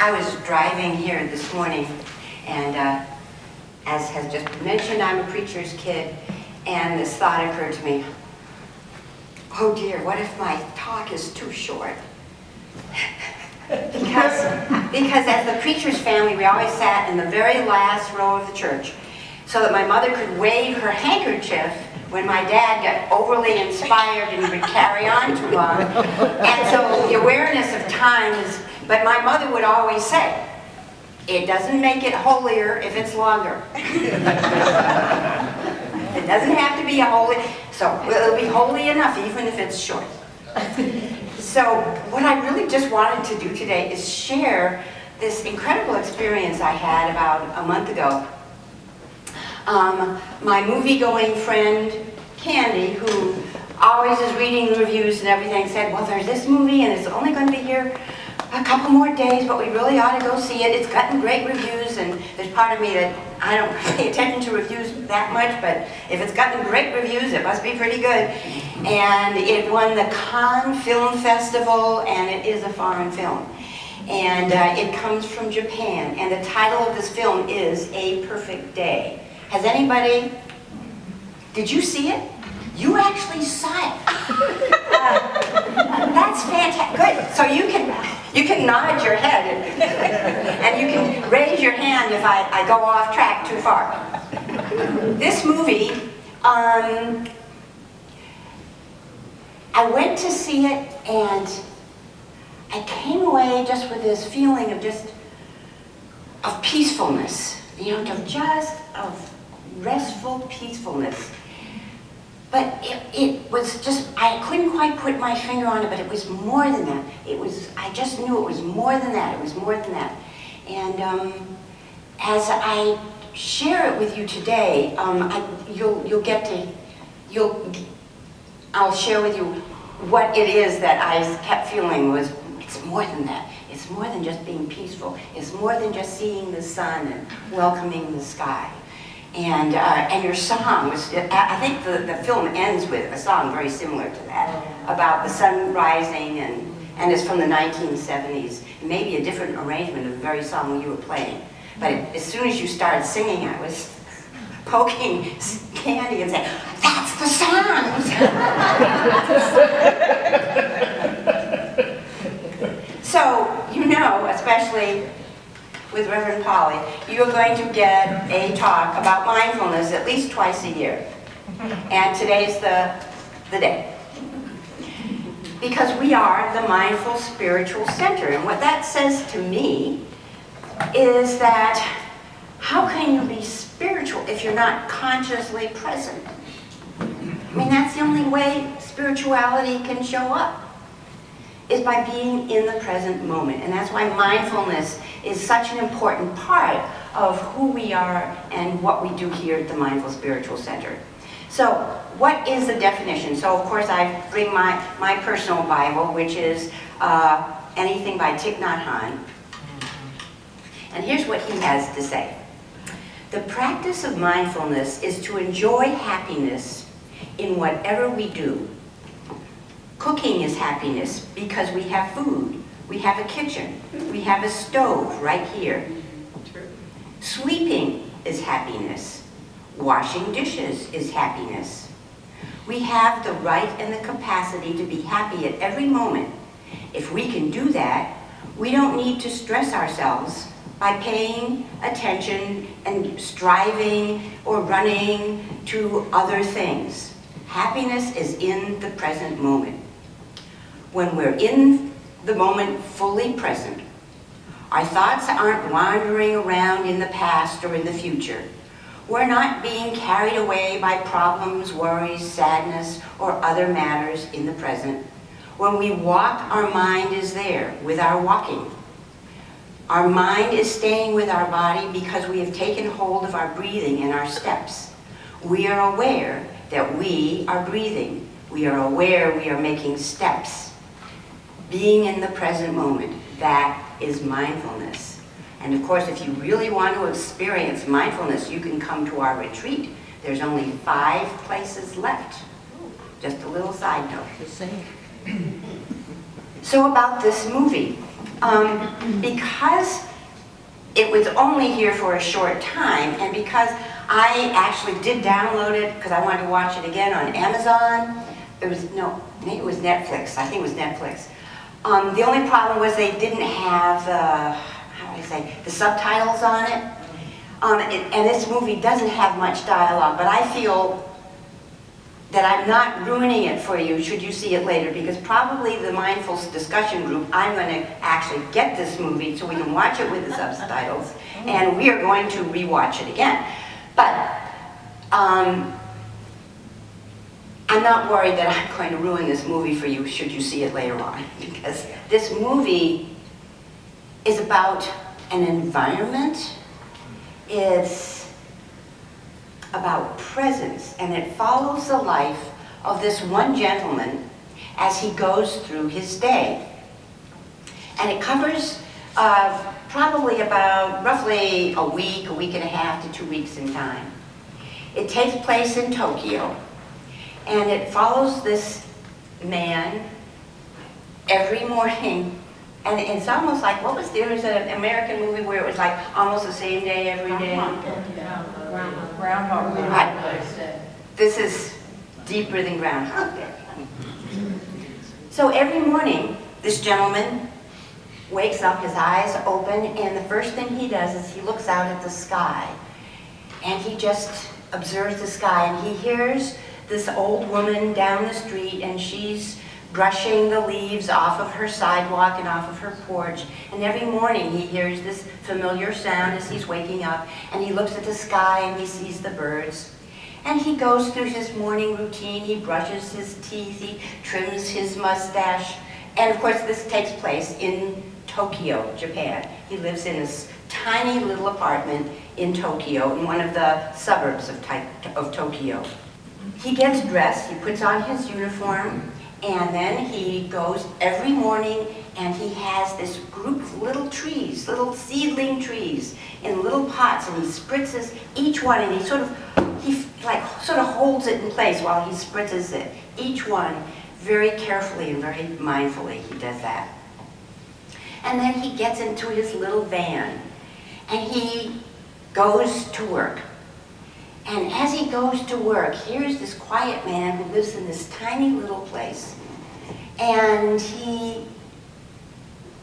I was driving here this morning, and as has just been mentioned, I'm a preacher's kid, and this thought occurred to me. Oh dear, what if my talk is too short? because as the preacher's family, we always sat in the very last row of the church so that my mother could wave her handkerchief when my dad got overly inspired and would carry on too long. And so the awareness of time is, but my mother would always say, it doesn't make it holier if it's longer. It doesn't have to be a holy, so it'll be holy enough even if it's short. So what I really just wanted to do today is share this incredible experience I had about a month ago. My movie-going friend, Candy, who always is reading the reviews and everything, said, well, there's this movie and it's only going to be here a couple more days, but we really ought to go see it. It's gotten great reviews, and there's part of me that I don't pay attention to reviews that much, but if it's gotten great reviews, it must be pretty good. And it won the Cannes Film Festival, and it is a foreign film. And it comes from Japan, and the title of this film is A Perfect Day. Has anybody, did you see it? You actually saw it. That's fantastic. Good. So you can nod your head and you can raise your hand if I go off track too far. This movie, I went to see it and I came away just with this feeling of peacefulness, of restful peacefulness. But it was just, I couldn't quite put my finger on it, but it was more than that. I just knew it was more than that. It was more than that. And as I share it with you today, I'll share with you what it is that I kept feeling was, it's more than that. It's more than just being peaceful. It's more than just seeing the sun and welcoming the sky. And your song was, I think the film ends with a song very similar to that, about the sun rising, and it's from the 1970s. It may be a different arrangement of the very song you were playing. But as soon as you started singing, I was poking Candy and saying, that's the song! So, you know, especially with Reverend Polly, you're going to get a talk about mindfulness at least twice a year. And today's the day. Because we are the Mindful Spiritual Center. And what that says to me is that how can you be spiritual if you're not consciously present? I mean, that's the only way spirituality can show up, is by being in the present moment. And that's why mindfulness is such an important part of who we are and what we do here at the Mindful Spiritual Center. So, what is the definition? So, of course, I bring my personal Bible, which is anything by Thich Nhat Hanh. And here's what he has to say. The practice of mindfulness is to enjoy happiness in whatever we do. Cooking is happiness because we have food, we have a kitchen, we have a stove right here. Sweeping is happiness. Washing dishes is happiness. We have the right and the capacity to be happy at every moment. If we can do that, we don't need to stress ourselves by paying attention and striving or running to other things. Happiness is in the present moment. When we're in the moment fully present, our thoughts aren't wandering around in the past or in the future. We're not being carried away by problems, worries, sadness, or other matters in the present. When we walk, our mind is there with our walking. Our mind is staying with our body because we have taken hold of our breathing and our steps. We are aware that we are breathing. We are aware we are making steps. Being in the present moment, that is mindfulness. And of course, if you really want to experience mindfulness, you can come to our retreat. There's only 5 places left. Just a little side note. So about this movie. Because it was only here for a short time, and because I actually did download it because I wanted to watch it again on Amazon. It was, no, maybe it was Netflix. I think it was Netflix. The only problem was they didn't have the, how do I say, the subtitles on it. And this movie doesn't have much dialogue, but I feel that I'm not ruining it for you should you see it later, because probably the Mindful discussion group, I'm going to actually get this movie so we can watch it with the subtitles, and we are going to rewatch it again. But I'm not worried that I'm going to ruin this movie for you should you see it later on, because this movie is about an environment, it's about presence, and it follows the life of this one gentleman as he goes through his day. And it covers probably about roughly a week and a half to 2 weeks in time. It takes place in Tokyo, and it follows this man every morning. And it's almost like, what was there was an American movie where it was like almost the same day every day? Groundhog Day. This is deeper than Groundhog Day. So every morning, this gentleman wakes up, his eyes open, and the first thing he does is he looks out at the sky. And he just observes the sky, and he hears this old woman down the street, and she's brushing the leaves off of her sidewalk and off of her porch. And every morning he hears this familiar sound as he's waking up, and he looks at the sky and he sees the birds. And he goes through his morning routine, he brushes his teeth, he trims his mustache. And of course this takes place in Tokyo, Japan. He lives in this tiny little apartment in Tokyo, in one of the suburbs of Tokyo. He gets dressed, he puts on his uniform, and then he goes every morning and he has this group of little trees, little seedling trees in little pots, and he spritzes each one, and he sort of holds it in place while he spritzes it. Each one very carefully and very mindfully he does that. And then he gets into his little van and he goes to work. And as he goes to work, here's this quiet man who lives in this tiny little place. And he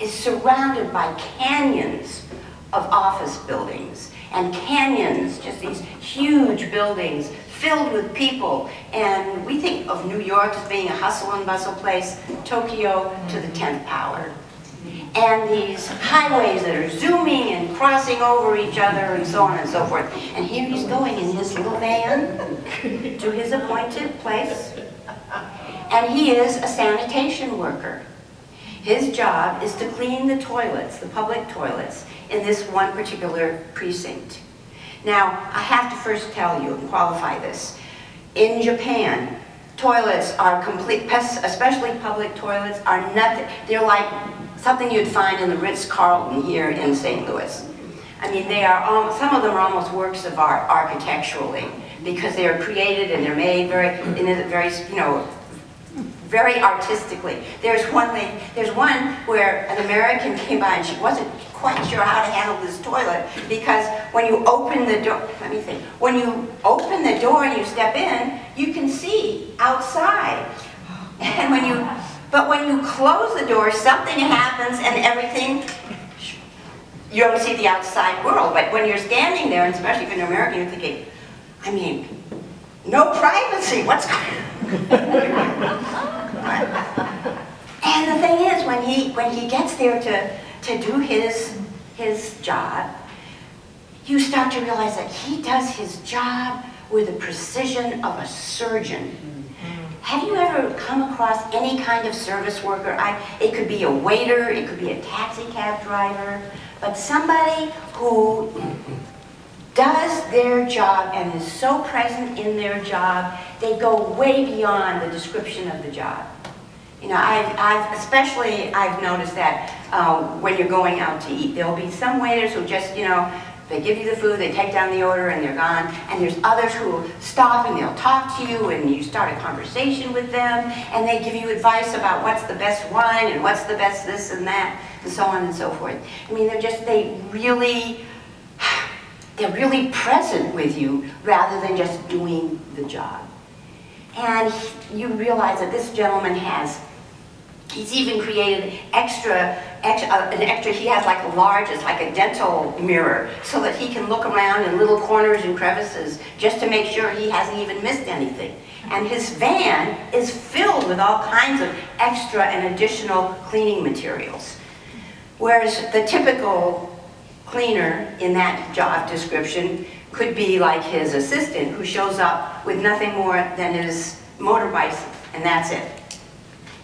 is surrounded by canyons of office buildings. And canyons, just these huge buildings filled with people. And we think of New York as being a hustle and bustle place, Tokyo to the 10th power. And these highways that are zooming and crossing over each other and so on and so forth. And here he's going in his little van to his appointed place. And he is a sanitation worker. His job is to clean the toilets, the public toilets, in this one particular precinct. Now, I have to first tell you and qualify this. In Japan, toilets are complete, especially public toilets, are nothing. They're like something you'd find in the Ritz-Carlton here in St. Louis. I mean, they are some of them are almost works of art architecturally, because they are created and they're made very artistically. There's one where an American came by and she wasn't quite sure how to handle this toilet, because when you open the door, when you open the door and you step in, you can see outside. And but when you close the door, something happens and everything, you don't see the outside world. But when you're standing there, and especially if you're an American, you're thinking, I mean, no privacy, what's going on? And the thing is, when he gets there to do his job, you start to realize that he does his job with the precision of a surgeon. Have you ever come across any kind of service worker? It could be a waiter, it could be a taxi cab driver, but somebody who does their job and is so present in their job, they go way beyond the description of the job. You know, I've noticed that when you're going out to eat, there'll be some waiters who just, They give you the food, they take down the order, and they're gone. And there's others who will stop and they'll talk to you, and you start a conversation with them, and they give you advice about what's the best wine and what's the best this and that, and so on and so forth. I mean, they're really present with you rather than just doing the job. And you realize that this gentleman he's even created an extra, he has like a large, it's like a dental mirror, so that he can look around in little corners and crevices just to make sure he hasn't even missed anything. And his van is filled with all kinds of extra and additional cleaning materials. Whereas the typical cleaner in that job description could be like his assistant, who shows up with nothing more than his motorbike, and that's it.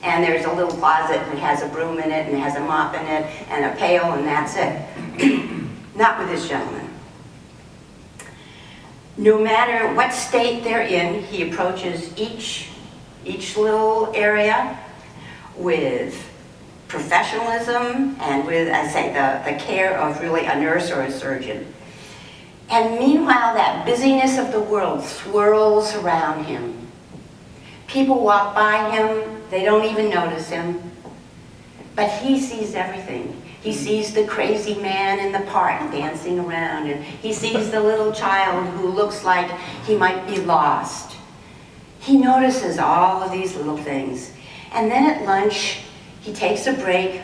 And there's a little closet, and it has a broom in it, and it has a mop in it, and a pail, and that's it. Not with this gentleman. No matter what state they're in, he approaches each little area with professionalism and with, I say, the care of really a nurse or a surgeon. And meanwhile, that busyness of the world swirls around him. People walk by him, they don't even notice him, but he sees everything. He sees the crazy man in the park dancing around, and he sees the little child who looks like he might be lost. He notices all of these little things. And then at lunch, he takes a break,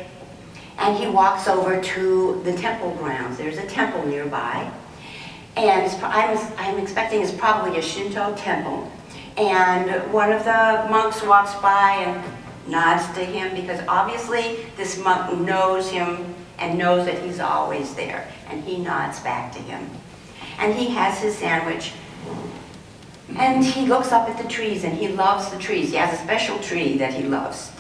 and he walks over to the temple grounds. There's a temple nearby, and I'm expecting it's probably a Shinto temple. And one of the monks walks by and nods to him, because obviously this monk knows him and knows that he's always there, and he nods back to him. And he has his sandwich, and he looks up at the trees, and he loves the trees. He has a special tree that he loves.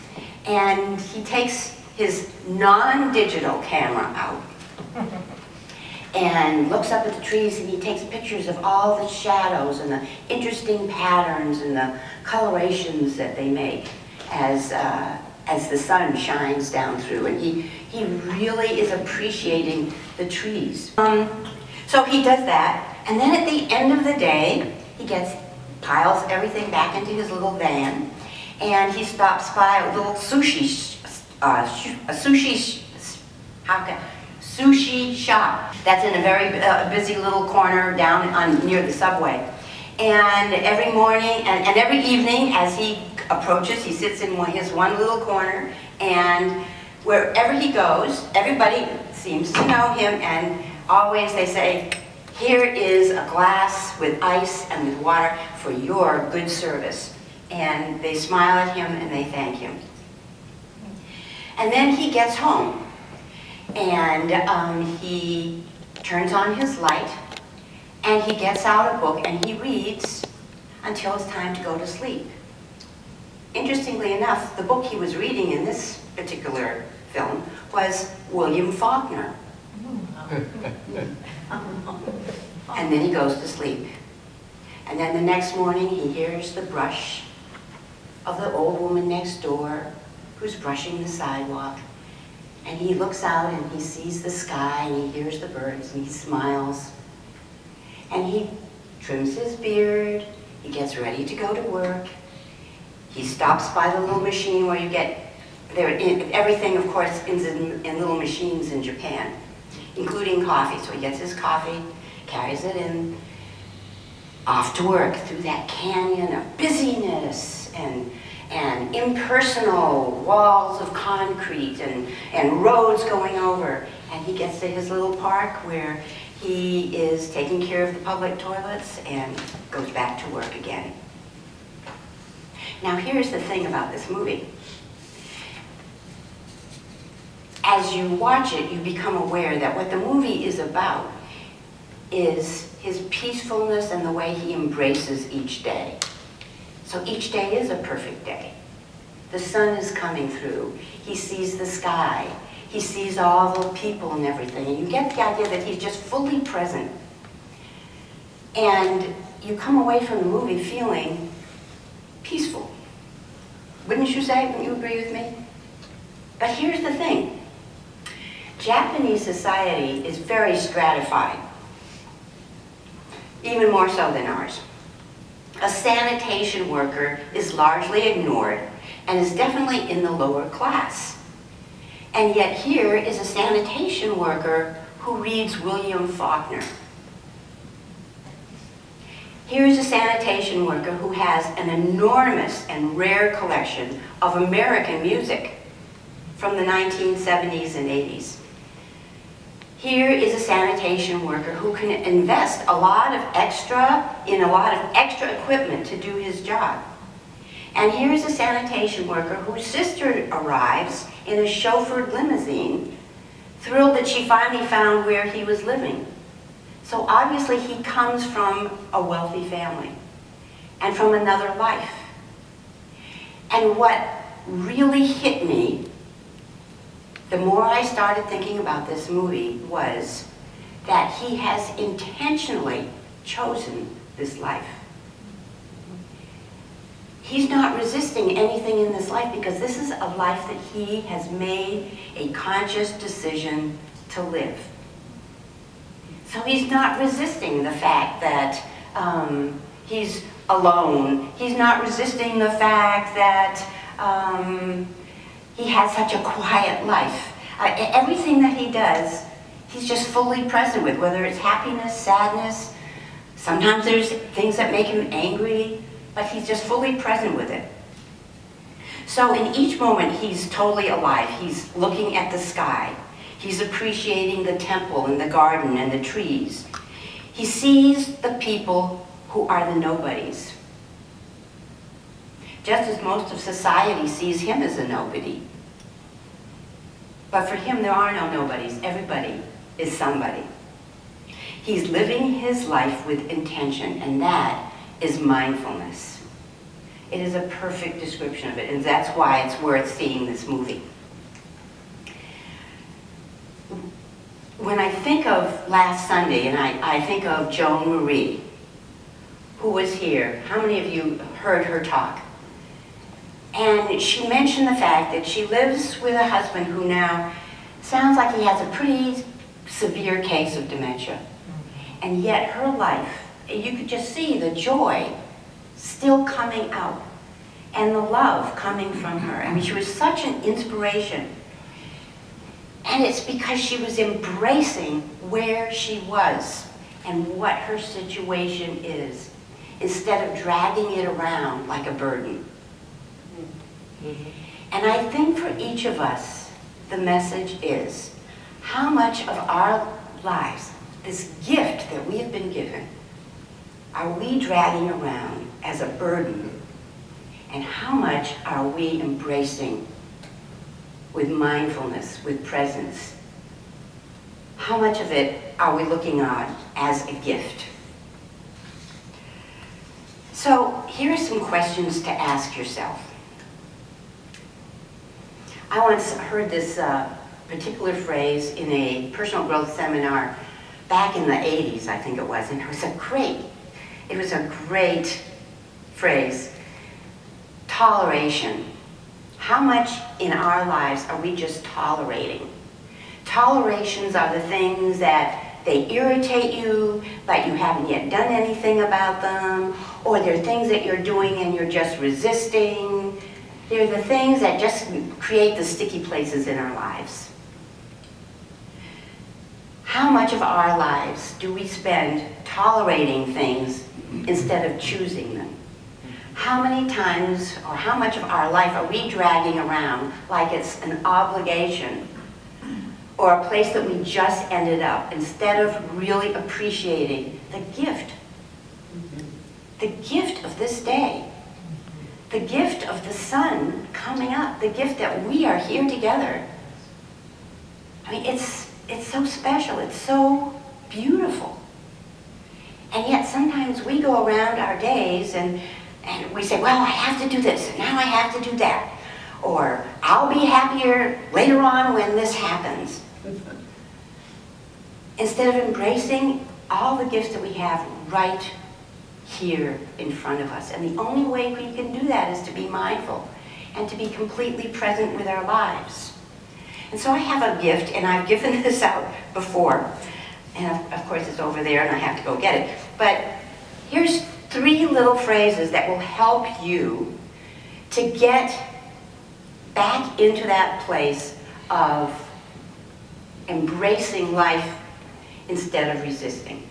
And he takes his non-digital camera out and looks up at the trees, and he takes pictures of all the shadows and the interesting patterns and the colorations that they make as the sun shines down through. And he really is appreciating the trees. So he does that, and then at the end of the day, he piles everything back into his little van, and he stops by a little sushi shop that's in a very busy little corner down near the subway. And every morning and every evening, as he approaches, he sits in his one little corner, and wherever he goes, everybody seems to know him, and always they say, "Here is a glass with ice and with water for your good service." And they smile at him and they thank him. And then he gets home, and he turns on his light, and he gets out a book and he reads until it's time to go to sleep. Interestingly enough, the book he was reading in this particular film was William Faulkner. And then he goes to sleep. And then the next morning he hears the brush of the old woman next door who's brushing the sidewalk. And he looks out and he sees the sky and he hears the birds and he smiles. And he trims his beard, he gets ready to go to work. He stops by the little machine where you get, everything of course is in little machines in Japan, including coffee. So he gets his coffee, carries it in, off to work through that canyon of busyness and impersonal walls of concrete and roads going over. And he gets to his little park where he is taking care of the public toilets and goes back to work again. Now here's the thing about this movie. As you watch it, you become aware that what the movie is about is his peacefulness and the way he embraces each day. So each day is a perfect day. The sun is coming through. He sees the sky. He sees all the people and everything. And you get the idea that he's just fully present. And you come away from the movie feeling peaceful. Wouldn't you say? Wouldn't you agree with me? But here's the thing. Japanese society is very stratified. even more so than ours. A sanitation worker is largely ignored and is definitely in the lower class. And yet here is a sanitation worker who reads William Faulkner. Here's a sanitation worker who has an enormous and rare collection of American music from the 1970s and 80s. Here is a sanitation worker who can invest a lot of extra equipment to do his job. And here's a sanitation worker whose sister arrives in a chauffeured limousine, thrilled that she finally found where he was living. So obviously he comes from a wealthy family and from another life. And what really hit me, the more I started thinking about this movie, was that he has intentionally chosen this life. He's not resisting anything in this life because this is a life that he has made a conscious decision to live. So he's not resisting the fact that he's alone. He's not resisting the fact that he has such a quiet life. Everything that he does, he's just fully present with, whether it's happiness, sadness. Sometimes there's things that make him angry, but he's just fully present with it. So in each moment, he's totally alive. He's looking at the sky. He's appreciating the temple and the garden and the trees. He sees the people who are the nobodies. Just as most of society sees him as a nobody. But for him, there are no nobodies. Everybody is somebody. He's living his life with intention, and that is mindfulness. It is a perfect description of it, and that's why it's worth seeing this movie. When I think of last Sunday, and I think of Joan Marie, who was here, how many of you heard her talk? And she mentioned the fact that she lives with a husband who now sounds like he has a pretty severe case of dementia. And yet her life, you could just see the joy still coming out and the love coming from her. I mean, she was such an inspiration. And it's because she was embracing where she was and what her situation is, instead of dragging it around like a burden. And I think for each of us, the message is how much of our lives, this gift that we have been given, are we dragging around as a burden? And how much are we embracing with mindfulness, with presence? How much of it are we looking on as a gift? So here are some questions to ask yourself. I once heard this particular phrase in a personal growth seminar back in the 80s, I think it was, and it was a great phrase. Toleration. How much in our lives are we just tolerating? Tolerations are the things that they irritate you, but you haven't yet done anything about them, or they're things that you're doing and you're just resisting. They're the things that just create the sticky places in our lives. How much of our lives do we spend tolerating things instead of choosing them? How many times or how much of our life are we dragging around like it's an obligation or a place that we just ended up, instead of really appreciating the gift of this day, the gift of the sun coming up, the gift that we are here together. I mean, it's so special, it's so beautiful. And yet sometimes we go around our days and we say, well, I have to do this, and now I have to do that. Or, I'll be happier later on when this happens. Instead of embracing all the gifts that we have right here in front of us. And the only way we can do that is to be mindful and to be completely present with our lives. And so I have a gift, and I've given this out before. And of course it's over there and I have to go get it. But here's 3 little phrases that will help you to get back into that place of embracing life instead of resisting.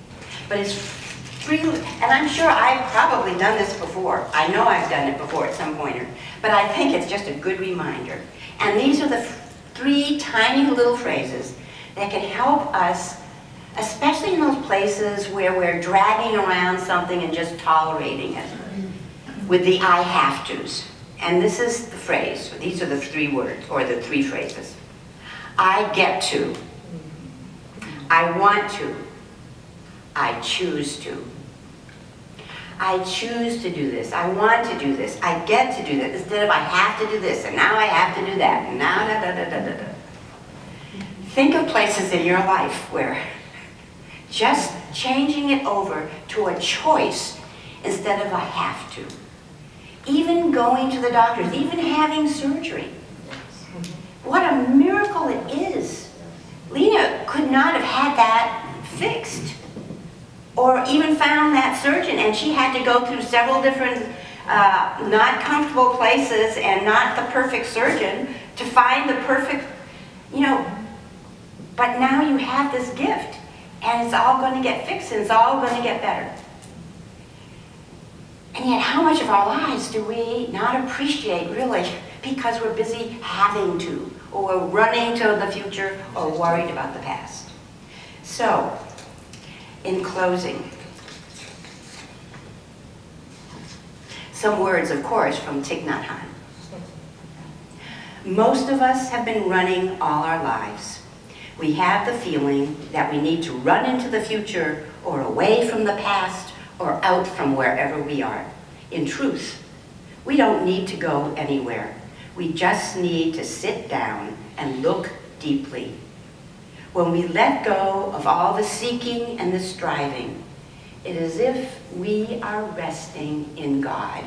But it's 3, and I'm sure I've probably done this before. I know I've done it before at some point, but I think it's just a good reminder. And these are the 3 tiny little phrases that can help us, especially in those places where we're dragging around something and just tolerating it with the I have to's. And this is the phrase. These are the 3 words, or the 3 phrases. I get to. I want to. I choose to. I choose to do this. I want to do this. I get to do that. Instead of I have to do this, and now I have to do that, and now da da da da da da. Think of places in your life where just changing it over to a choice instead of a have to. Even going to the doctors, even having surgery. What a miracle it is. Lena could not have had that fixed or even found that surgeon, and she had to go through several different not comfortable places and not the perfect surgeon to find the perfect, but now you have this gift and it's all going to get fixed and it's all going to get better. And yet how much of our lives do we not appreciate really because we're busy having to, or we're running to the future, or worried about the past? So, in closing, some words, of course, from Thich Nhat Hanh. Most of us have been running all our lives. We have the feeling that we need to run into the future, or away from the past, or out from wherever we are. In truth, we don't need to go anywhere. We just need to sit down and look deeply. When we let go of all the seeking and the striving, it is as if we are resting in God.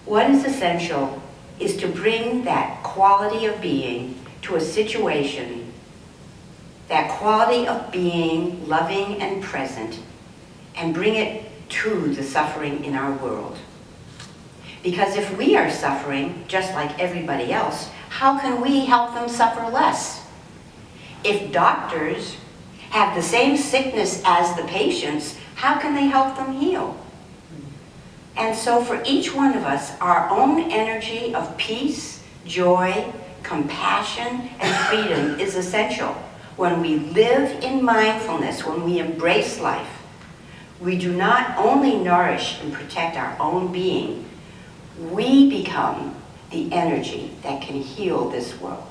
What is essential is to bring that quality of being to a situation, that quality of being loving and present, and bring it to the suffering in our world. Because if we are suffering, just like everybody else, how can we help them suffer less? If doctors have the same sickness as the patients, how can they help them heal? And so for each one of us, our own energy of peace, joy, compassion, and freedom is essential. When we live in mindfulness, when we embrace life, we do not only nourish and protect our own being, we become the energy that can heal this world.